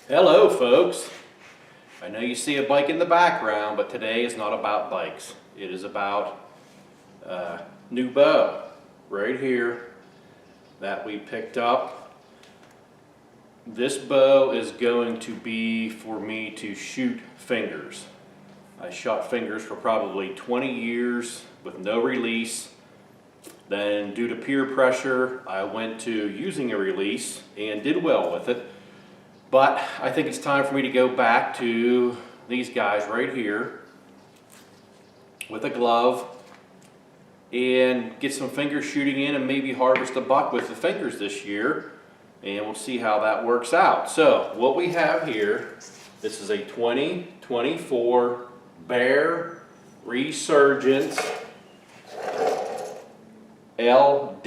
Hello folks. I know you see a bike in the background, but today is not about bikes. It is about a new bow right here that we picked up. This bow is going to be for me to shoot fingers. I shot fingers for probably 20 years with no release. Then due to peer pressure, I went to using a release and did well with it. But I think it's time for me to go back to these guys right here with a glove and get some finger shooting in and maybe harvest a buck with the fingers this year. And we'll see how that works out. So what we have here, this is a 2024 Bear Resurgence LD.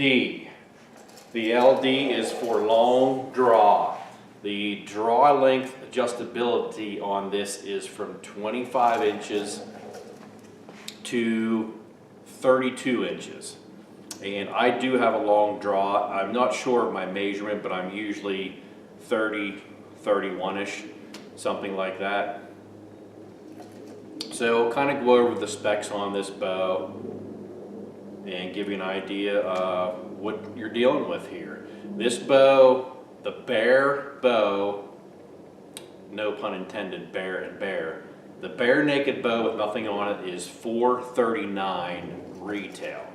The LD is for long draw. The draw length adjustability on this is from 25 inches to 32 inches. And I do have a long draw. I'm not sure of my measurement, but I'm usually 30, 31-ish, something like that. So I'll kind of go over the specs on this bow and give you an idea of what you're dealing with here. This bow, the Bear bow, no pun intended, bear and bear. The bare naked bow with nothing on it is $439 retail.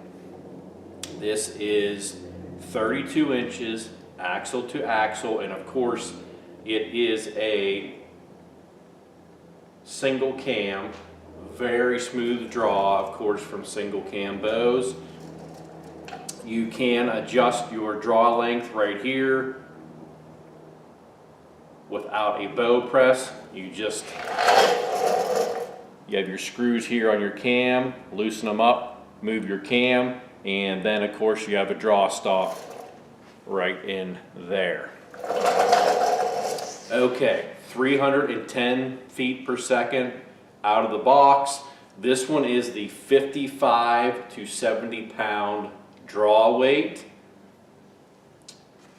This is 32 inches axle to axle, and of course it is a single cam, very smooth draw, of course, from single cam bows. You can adjust your draw length right here without a bow press. You have your screws here on your cam, loosen them up, move your cam, and then of course you have a draw stop right in there. Okay, 310 feet per second out of the box. This one is the 55 to 70 pound draw weight.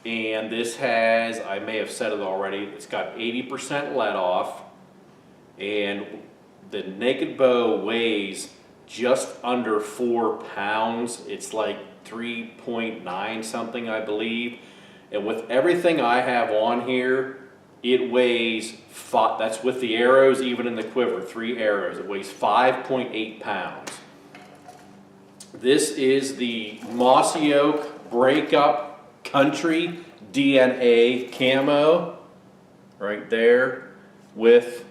And this has, I may have said it already, it's got 80% let off, and the naked bow weighs just under 4 pounds. It's like 3.9 something, I believe. And with everything I have on here, it weighs, that's with the arrows, even in the quiver, 3 arrows, it weighs 5.8 pounds. This is the Mossy Oak Breakup Country DNA camo right there with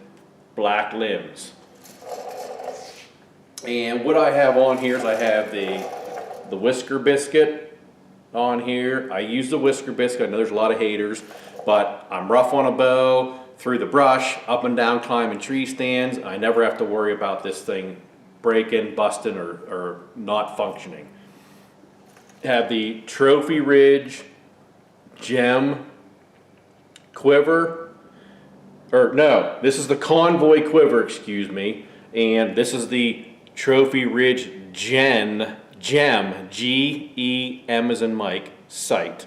black limbs. And what I have on here is I have the Whisker Biscuit on here. I use the Whisker Biscuit. I know there's a lot of haters, but I'm rough on a bow, through the brush, up and down climbing tree stands. I never have to worry about this thing breaking, busting, or not functioning. Have the Trophy Ridge Gem quiver, or no, this is the Convoy quiver, excuse me, and this is the Trophy Ridge Gem, G-E-M as in Mike, sight.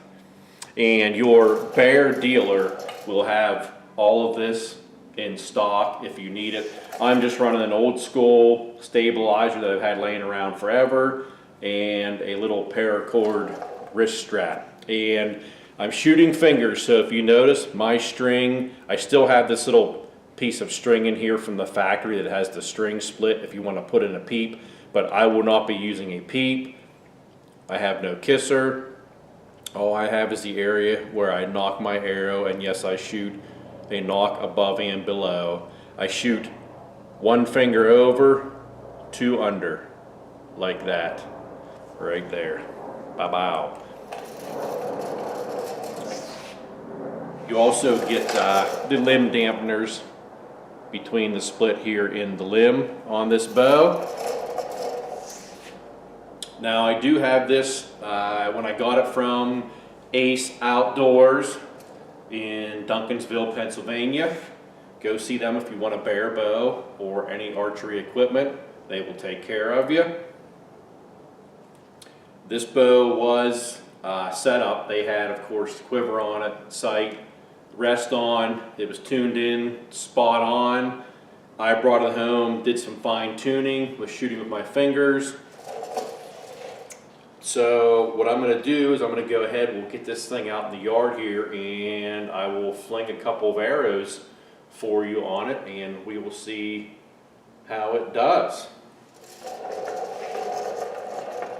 And your Bear dealer will have all of this in stock if you need it. I'm just running an old school stabilizer that I've had laying around forever and a little paracord wrist strap. And I'm shooting fingers, so if you notice my string, I still have this little piece of string in here from the factory that has the string split if you want to put in a peep, but I will not be using a peep. I have no kisser. All I have is the area where I knock my arrow, and yes, I shoot a knock above and below. I shoot 1 finger over, 2 under, like that, right there. Bow. You also get the limb dampeners between the split here in the limb on this bow. Now I do have this when I got it from ACE Outdoorz in Duncansville, Pennsylvania. Go see them if you want a bear bow or any archery equipment. They will take care of you. This bow was set up. They had, of course, quiver on it, sight, rest on. It was tuned in, spot on. I brought it home, did some fine tuning, was shooting with my fingers. So what I'm gonna do is I'm gonna go ahead, we'll get this thing out in the yard here, and I will fling a couple of arrows for you on it, and we will see how it does.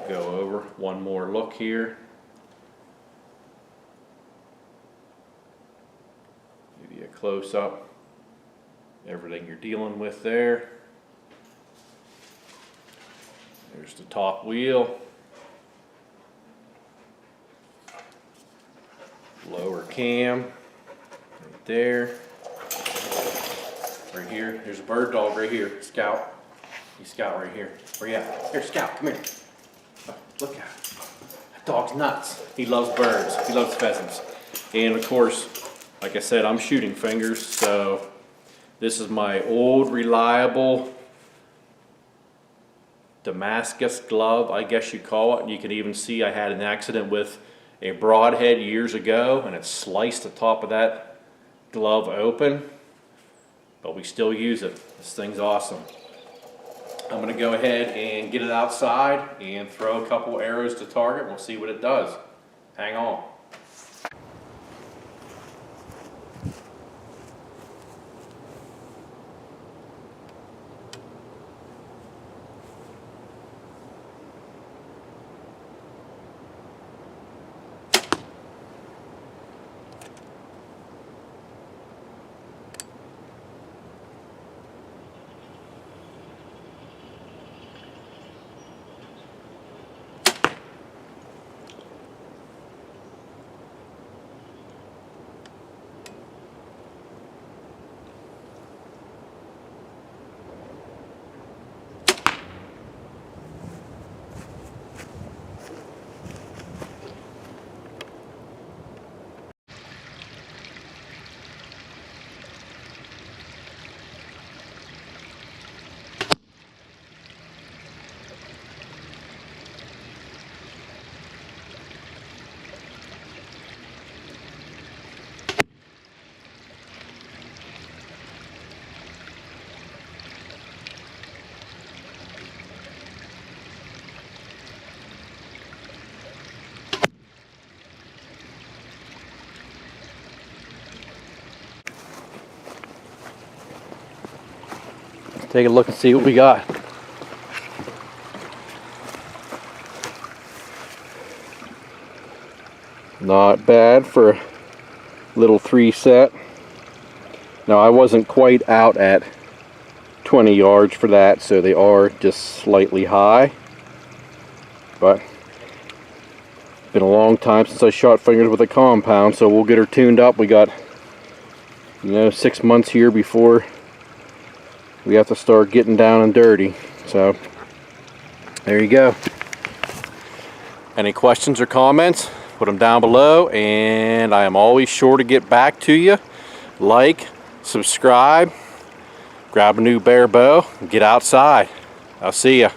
Go over one more look here. Give you a close up. Everything you're dealing with there. There's the top wheel. Lower cam. Right there. Right here. There's a bird dog right here. Scout. You Scout right here. Where you at? Here, Scout, come here. Oh, look at him. That dog's nuts. He loves birds. He loves pheasants. And of course, like I said, I'm shooting fingers, so this is my old reliable Damascus glove, I guess you call it. And you can even see I had an accident with a broadhead years ago, and it sliced the top of that glove open. But we still use it. This thing's awesome. I'm gonna go ahead and get it outside and throw a couple arrows to target. We'll see what it does. Hang on. Take a look and see what we got. Not bad for a little 3 set. Now I wasn't quite out at 20 yards for that, so they are just slightly high. But it's been a long time since I shot fingers with a compound, so we'll get her tuned up. We got, 6 months here before we have to start getting down and dirty. So there you go. Any questions or comments, put them down below, and I am always sure to get back to you. Like, subscribe, grab a new bare bow, and get outside. I'll see ya.